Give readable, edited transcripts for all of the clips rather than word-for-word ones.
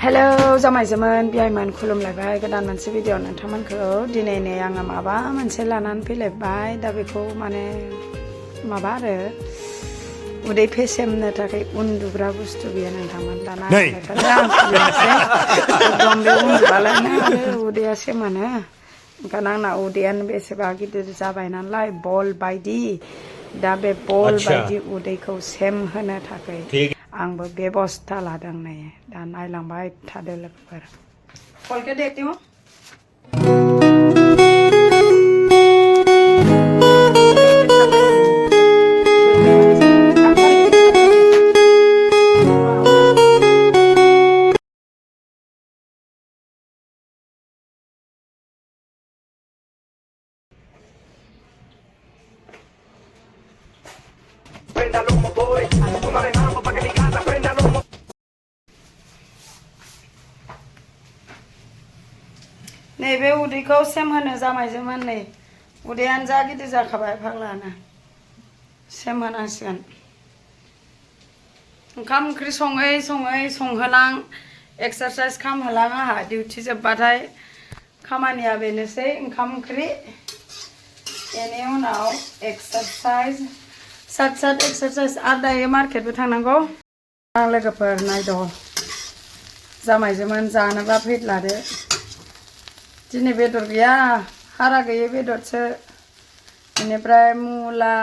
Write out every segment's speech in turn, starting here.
Hello, jamaijw mwn, biaymon खुलुमलायबाय गोदान मोनसे video नोंथांमोनखौ दिनै नै आङो माबा मोनसे लानानै फैलायबाय दा बेखौ माने माबा आरो उदै फेसेमनो थाखाय उन्दुग्रा बुस्थु बियो नोंथांमोन दाना एकदम बे उन्दुबालायनो आरो उदैया सेमोनो ओंखायनो आंना उदैयानो बेसेबा गिदिर जाबाय नालाय बल बायदि दा बे बल बायदि उदैखौ सेमहोनो थाखाय आंबो बेबस्था लादों नै दा नायलांबाय थादो लोगोफोर कलके देखती हूँ नैबे उदैखौ सेमहोनो जामाइजव मwn नै उदैयानो जा गिदिर जाखाबाय फाग्लानो सेमहोनांसिगोन ओंखाम ओंख्रि सङै संहोलां एक्सारसाइज खालामहोलां आंहा डिउटि जोबबाथाय खामानिया बेनोसै ओंखाम ओंख्रि बेनि उनाव एक्सारसाइज साथ एक्सारसाइज आरो दायो मार्केटबो थांनांगौ आं लोगोफोर नायद' जामाइजव मwn जानोबा फैलादो दिनै बेदर गैया हारा गैयै बेदरसो बेनिफ्राय मुला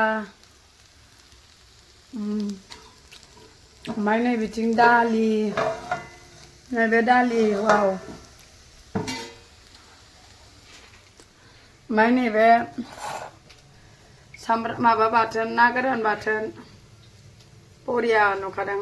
ओमफ्राय नै बिथिं दालि नैबे दालि वाव ओमफ्राय नैबे सामब्राम माबा बाथोन ना गोरान बाथोन बरिया नुखादों